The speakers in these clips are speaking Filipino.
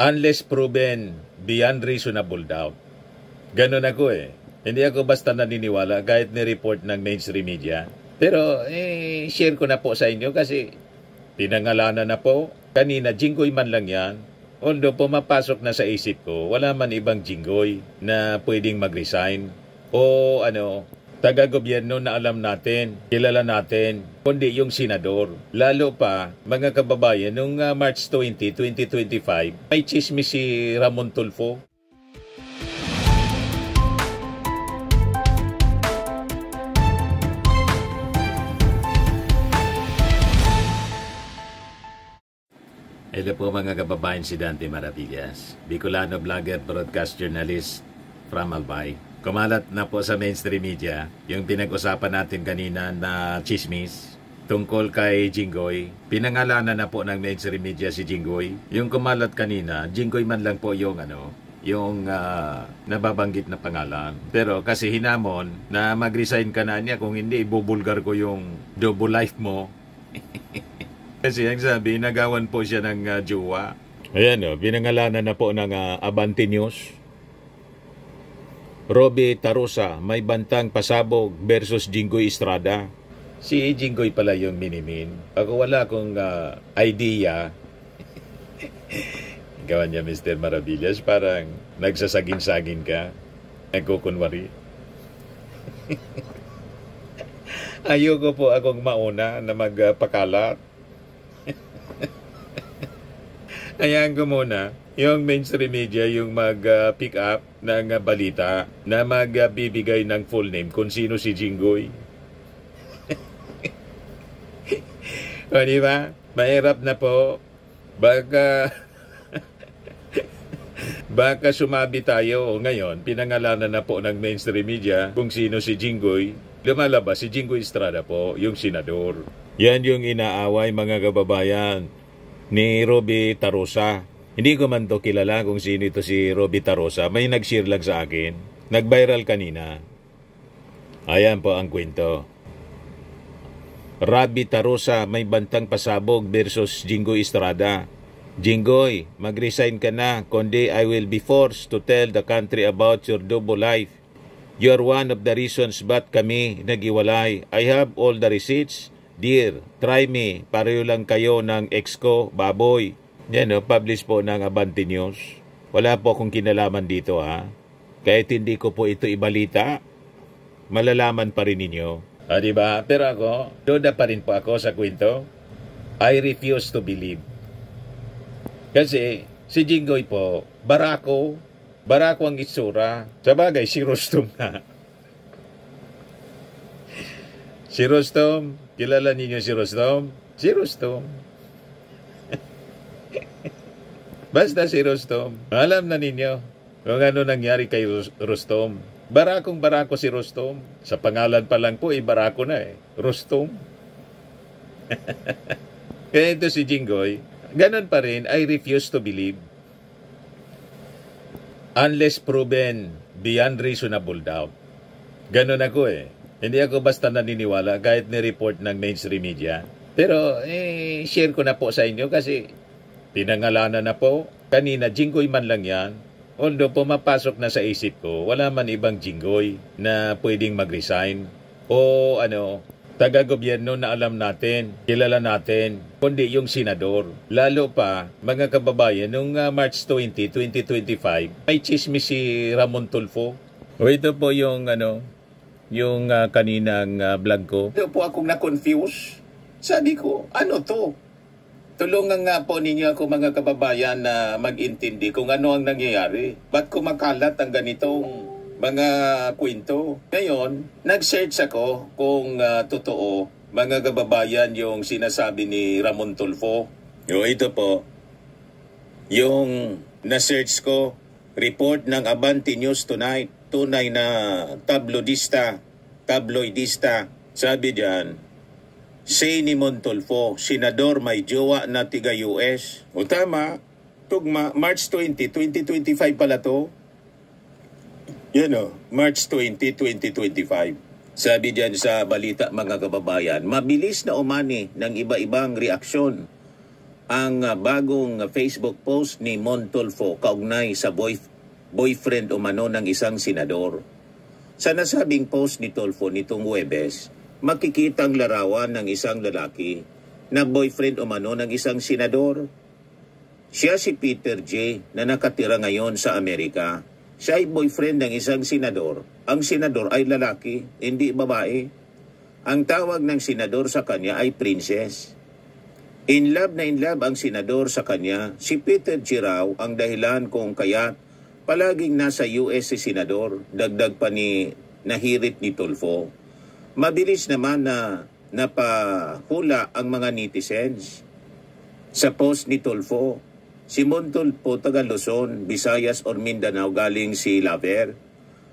Unless proven beyond reasonable doubt. Ganun ako eh. Hindi ako basta naniniwala kahit ni-report ng mainstream media. Pero share ko na po sa inyo kasi pinangalanan na po. Kanina, Jinggoy man lang yan. Although pumapasok na sa isip ko, wala man ibang Jinggoy na pwedeng mag-resign. O taga-gobyerno na alam natin, kilala natin, kundi yung senador. Lalo pa, mga kababayan, noong March 20, 2025, may chismis si Ramon Tulfo. Ito po mga kababayan, si Dante Maravillas, Bicolano vlogger, broadcast journalist from Albay. Kumalat na po sa mainstream media yung pinag-usapan natin kanina na chismis tungkol kay Jinggoy. Pinangalanan na po ng mainstream media si Jinggoy. Yung kumalat kanina, Jinggoy man lang po yung nababanggit na pangalan. Pero kasi hinamon na mag-resign ka na niya, kung hindi ibubulgar ko yung double life mo. Kasi ang sabi, nagawan po siya ng jowa. Ayan pinangalanan na po ng Abante News. Robby Tarosa, may bantang pasabog versus Jinggoy Estrada. Si Jinggoy pala yung minimin. Ako wala akong idea. Gawan niya Mr. Maravillas, parang nagsasagin-sagin ka. Nagkukunwari. Ayoko po akong mauna na magpakalat. Hayaan ko muna yung mainstream media yung mag-pick up ng balita na magbibigay ng full name kung sino si Jinggoy. O diba? Mahirap na po. Baka sumabi tayo. Ngayon, pinangalanan na po ng mainstream media kung sino si Jinggoy. Lumalabas si Jinggoy Estrada po, yung senador. Yan yung inaaway mga kababayan ni Robby Tarosa. Hindi ko man to kilala kung sino ito si Robby Tarosa. May nag-share lang sa akin. Nag-viral kanina. Ayan po ang kwento. Robby Tarosa, may bantang pasabog versus Jinggoy Estrada. Jinggoy, mag-resign ka na, kundi I will be forced to tell the country about your double life. You are one of the reasons ba't kami nag-iwalay. I have all the receipts. Dear, try me. Pareho lang kayo ng ex ko, baboy. Yan publish po ng Abante News. Wala po akong kinalaman dito Kahit hindi ko po ito ibalita, malalaman pa rin ninyo. Diba? Pero ako, duda pa rin po ako sa kwento. I refuse to believe. Kasi si Jinggoy po, barako ang itsura. Sabagay, si Rostom nga. Si Rostom, kilala ninyo si Rostom? Si Rostom. Basta si Rostom. Alam na ninyo kung ano nangyari kay Rostom. Barako si Rostom. Sa pangalan pa lang po, barako na Rostom. Kaya ito si Jinggoy, ganun pa rin, I refuse to believe. Unless proven beyond reasonable doubt. Ganun ako Hindi ako basta naniniwala kahit ni-report ng mainstream media. Pero share ko na po sa inyo kasi pinangalanan na po. Kanina, Jinggoy man lang yan. Although pumapasok na sa isip ko, wala man ibang Jinggoy na pwedeng mag-resign. O taga-gobyerno na alam natin, kilala natin, kundi yung senador. Lalo pa, mga kababayan, noong March 20, 2025, may chismis si Ramon Tulfo. O ito po yung yung kaninang vlog ko. Ito po akong na-confuse. Sabi ko, ano to? Tulungan nga po ninyo ako mga kababayan na mag-intindi kung ano ang nangyayari. Ba't kumakalat ang ganitong mga kwento? Ngayon, nag-search ako kung totoo mga kababayan yung sinasabi ni Ramon Tulfo. Ito po, yung na-search ko, report ng Abante News Tonight. Tunay na tabloidista. Sabi diyan, say ni Montulfo, senador may jowa na tiga US. O tama, tugma, March 20, 2025 pala to. Yan March 20, 2025. Sabi diyan sa balita mga kababayan, mabilis na umani ng iba-ibang reaksyon ang bagong Facebook post ni Mon Tulfo kaugnay sa boyfriend umano ng isang senador. Sa nasabing post ni Tulfo nitong Huwebes, makikita ang larawan ng isang lalaki na boyfriend umano ng isang senador. Siya si Peter J. na nakatira ngayon sa Amerika. Siya ay boyfriend ng isang senador. Ang senador ay lalaki, hindi babae. Ang tawag ng senador sa kanya ay princess. In love na in love ang senador sa kanya. Si Peter J. raw ang dahilan kung kaya palaging nasa US si senador. Dagdag pa ni nahirit ni Tulfo. Mabilis naman na napahula ang mga netizens. Sa post ni Tulfo, si Mon Tulfo, taga Luzon, Visayas or Mindanao, galing si Laver.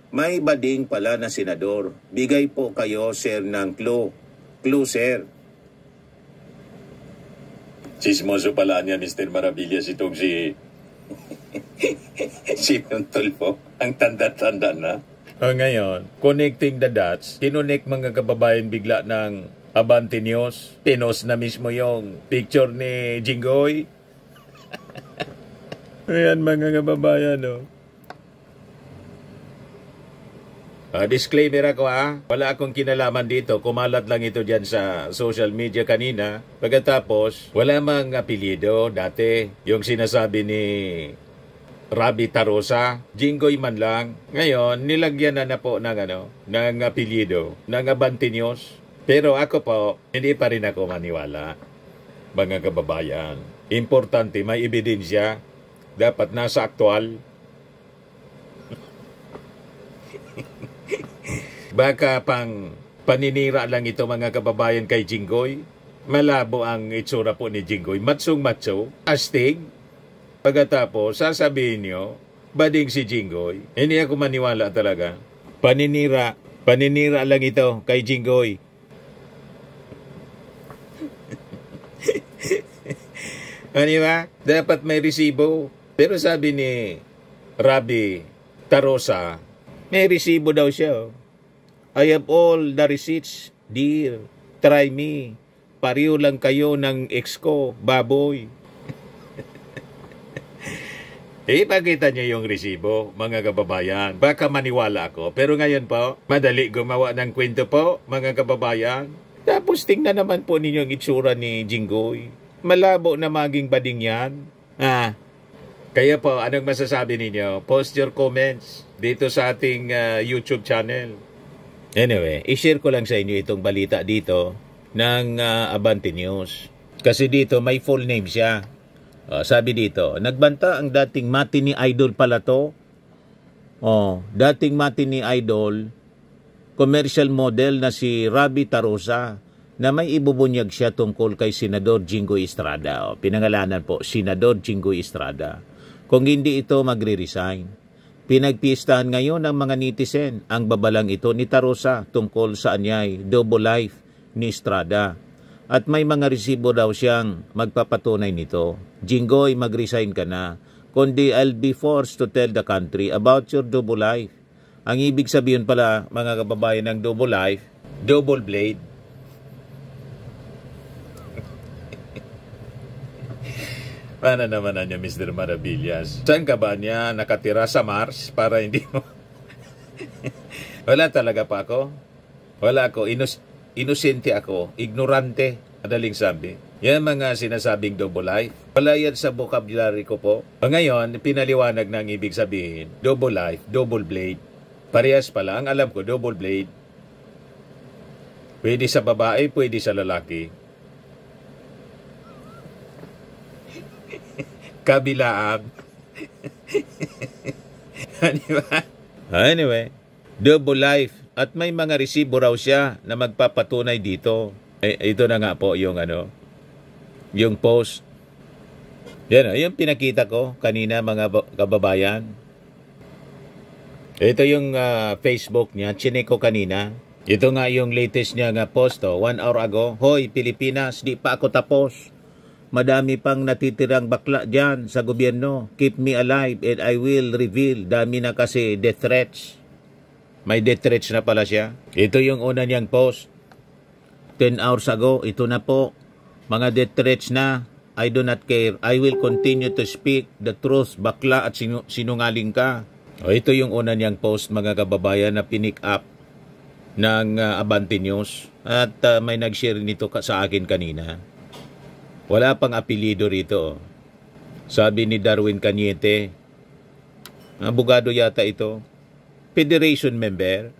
May bading pala na senador. Bigay po kayo, sir, ng clue. Clue, sir. Chismoso pala niya, Mr. Maravillas, itong si... Si Mon Tulfo, ang tanda-tanda na. Ngayon, connecting the dots, kinunik mga kababayan bigla ng Abante News. Pinos na mismo yung picture ni Jinggoy. Ayan mga kababayan, no? Disclaimer ako wala akong kinalaman dito, kumalat lang ito dyan sa social media kanina. Pagkatapos, wala mang apelyido dati, yung sinasabi ni Rabi Tarosa, Jinggoy man lang. Ngayon, nilagyan na po ng apelyido, ng Abante News. Pero ako po, hindi pa rin ako maniwala, mga kababayan. Importante, may ebidensya, dapat nasa aktual. Baka pang paninira lang ito mga kababayan kay Jinggoy. Malabo ang itsura po ni Jinggoy. Matsong-matso, astig. Pagkatapos, sasabihin nyo, bading si Jinggoy. Hindi ako maniwala talaga. Paninira lang ito kay Jinggoy. Ano ba? Dapat may resibo. Pero sabi ni Rabi Tarosa, may resibo daw siya. I have all the receipts, dear. Try me. Pariyo lang kayo ng ex ko, baboy. Ipakita niyo yung resibo, mga kababayan. Baka maniwala ako. Pero ngayon po, madali gumawa ng kwento po, mga kababayan. Tapos tingnan naman po ninyo ang itsura ni Jinggoy. Malabo na maging bading yan. Kaya po, anong masasabi ninyo? Post your comments dito sa ating YouTube channel. Anyway, i-share ko lang sa inyo itong balita dito ng Abante News. Kasi dito may full name siya. Sabi dito, nagbanta ang dating matinee idol pala to. Dating matinee idol, commercial model na si Rabi Tarosa, na may ibubunyag siya tungkol kay Senador Jinggoy Estrada. Pinangalanan po, Senador Jinggoy Estrada. Kung hindi ito magre-resign. Pinagpistahan ngayon ng mga netizen ang babalang ito ni Tarosa tungkol sa anyay double life ni Estrada. At may mga resibo daw siyang magpapatunay nito. Jinggoy, mag-resign ka na. Kundi I'll be forced to tell the country about your double life. Ang ibig sabihin pala, mga kababayan, ng double life, double blade. Paano naman na niya, Mr. Maravillas? Saan ka ba niya nakatira sa Mars para hindi mo... Wala talaga pa ako. Wala ako. Inosente ako. Ignorante. Madaling sabi. Yan mga sinasabing double life. Wala yan sa vocabulary ko po. Ngayon, pinaliwanag na ang ibig sabihin. Double life, double blade. Parehas pala. Ang alam ko, double blade. Pwede sa babae, pwede sa lalaki. Kabilaan. Anyway, double life. At may mga resibo raw siya na magpapatunay dito. Ito na nga po yung yung post. Yan yung pinakita ko kanina, mga kababayan. Ito yung Facebook niya, chinek ko kanina. Ito nga yung latest niya nga post 1 hour ago. Hoy Pilipinas, di pa ako tapos. Madami pang natitirang bakla dyan sa gobyerno. Keep me alive and I will reveal. Dami na kasi death threats. May death threats na pala siya. Ito yung una niyang post. 10 hours ago, ito na po. Mga death threats na. I do not care. I will continue to speak the truth. Bakla at sinungaling ka. O, ito yung una niyang post, mga kababayan, na pinick up ng Abante News. At may nag-share nito sa akin kanina. Wala pang apelido rito. Sabi ni Darwin Cañete, abogado yata ito, Federation member.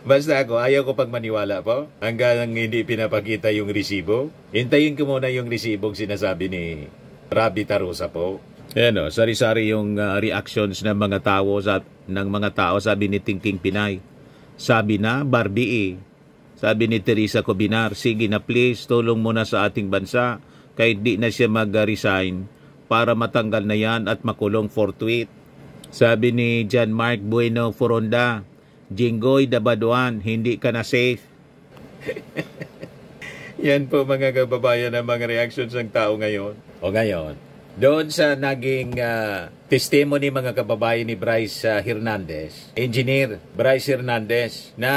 Basta ako, ayaw ko pag maniwala po. Hanggang hindi pinapakita yung resibo. Hintayin ko muna yung resibong sinasabi ni Rabi Tarusa po. Ayan o, sari-sari yung reactions ng mga tao, sabi ni Tingting Pinay. Sabi na, Barbie Sabi ni Teresa Cobinar, sige na please, tulong muna sa ating bansa. Kahit di na siya mag-resign para matanggal na yan at makulong forthwith. Sabi ni John Mark Bueno Foronda, Jinggoy Dabaduan, hindi ka na safe. Yan po mga kababayan ang mga reactions ng tao ngayon. O ngayon, doon sa naging testimony mga kababayan ni Bryce Hernandez, Engineer Bryce Hernandez, na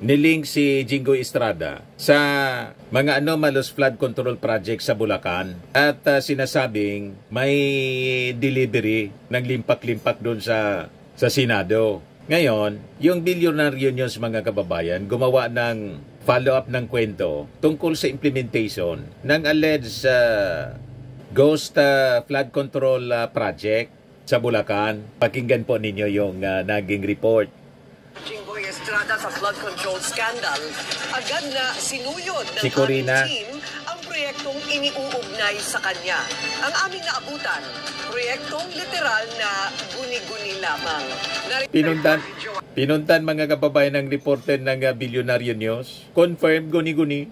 nilink si Jinggoy Estrada sa mga anomalous flood control project sa Bulacan at sinasabing may delivery ng limpak-limpak doon sa Senado. Ngayon, yung Billionaire News mga kababayan gumawa ng follow-up ng kwento tungkol sa implementation ng alleged ghost flood control project sa Bulacan. Pakinggan po ninyo yung naging report. Jinggoy Estrada sa flood control scandal, agad na sinuyod ng Si Corina. aming team ang proyektong iniuugnay sa kanya. Ang aming naabutan, proyektong literal na guni-guni lamang. Pinuntan mga kababayan ng reporter ng Billionaire News. Confirm, guni-guni.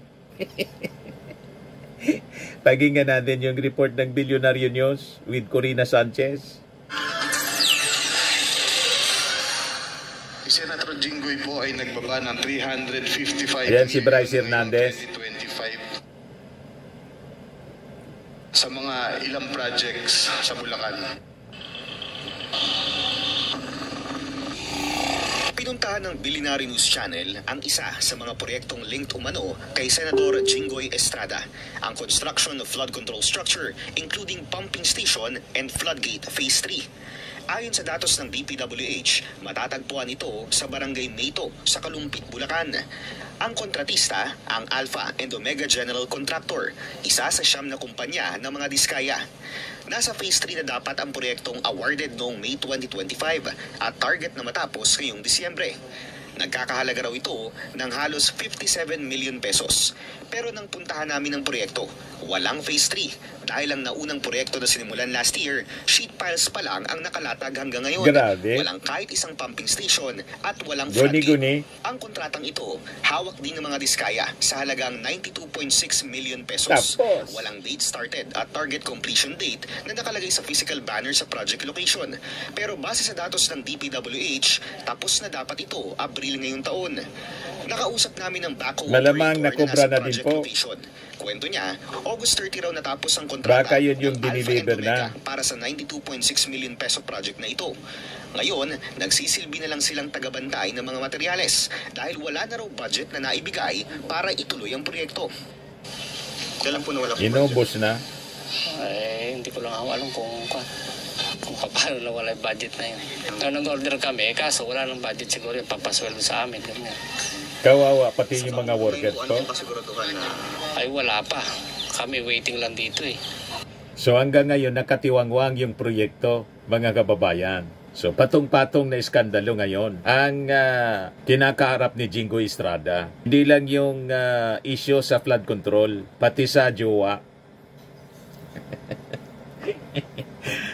Pakinggan natin yung report ng Billionaire News with Corina Sanchez. Si Senator Jinggoy po ay nagbaba ng 355 Ayan si Bryce Hernandez. 2025 sa mga ilang projects sa Bulacan. Pinuntahan ng Billionaire News Channel ang isa sa mga proyektong linked umano kay Senador Jinggoy Estrada, ang construction of flood control structure including pumping station and floodgate phase 3. Ayon sa datos ng DPWH, matatagpuan ito sa Barangay Mayto sa Kalumpit, Bulacan. Ang kontratista, ang Alpha and Omega General Contractor, isa sa 9 na kumpanya ng mga diskaya. Nasa phase 3 na dapat ang proyektong awarded noong May 2025 at target na matapos ngayong Disyembre. Nagkakahalaga raw ito ng halos 57 million pesos. Pero nang puntahan namin ang proyekto, walang phase 3 dahil ang naunang proyekto na sinimulan last year, sheet piles pa lang ang nakalatag hanggang ngayon. Grabe. Walang kahit isang pumping station at walang Guni-guni. floodgate. Ang kontratang ito, hawak din ng mga diskaya sa halagang 92.6 million pesos. Tapos, Walang date started at target completion date na nakalagay sa physical banner sa project location. Pero base sa datos ng DPWH, tapos na dapat ito Abril ngayong taon. Nakausap namin ng backhoe malamang operator nakobra nasa na din project po. location. Kwento niya, August 30 raw natapos ang kontrata Baka yun yung ng Alpha and diniliver Omega na. para sa 92.6 million peso project na ito. Ngayon, nagsisilbi na lang silang tagabantay ng mga materyales dahil wala na raw budget na naibigay para ituloy ang proyekto. Kailan po nawala po Inubos na. Hindi ko lang alam kung paano nawala yung budget na yun. Nag-order kami, kaso wala nang budget siguro yung papasweldo sa amin. Ganyan. Kawawa, pati yung mga workers Ano po. yung kasiguraduhan na Ay wala pa. Kami waiting lang dito eh. So hanggang ngayon, nakatiwangwang yung proyekto, mga kababayan. So patong-patong na iskandalo ngayon ang kinakaharap ni Jinggoy Estrada. Hindi lang yung issue sa flood control, pati sa jowa.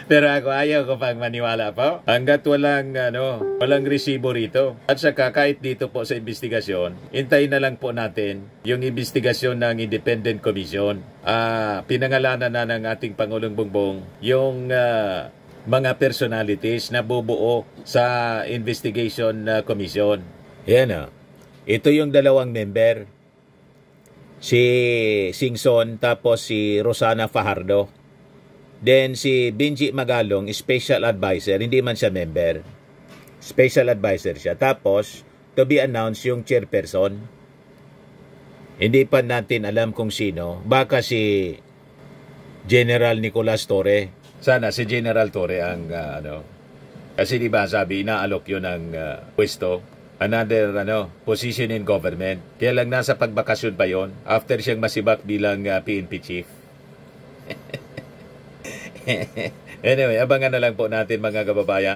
Pero ako ayaw ko pang maniwala po. Hanggat walang resibo rito. At saka kahit dito po sa investigasyon, hintayin na lang po natin yung investigasyon ng Independent Commission. Pinangalanan na ng ating Pangulong Bongbong yung mga personalities na bubuo sa Investigation Commission. Yan ito yung dalawang member. Si Singson tapos si Rosana Fajardo. Then si Benji Magalong, special advisor, hindi man siya member. Special advisor siya. Tapos, to be announced yung chairperson. Hindi pa natin alam kung sino. Baka si General Nicolas Torre. Sana si General Torre ang kasi di ba sabi inaalok yun ng pwesto, another position in government. Kaya lang nasa pagbakasyon pa yon after siyang masibak bilang PNP chief. Anyway, abangan na lang po natin mga kababayan.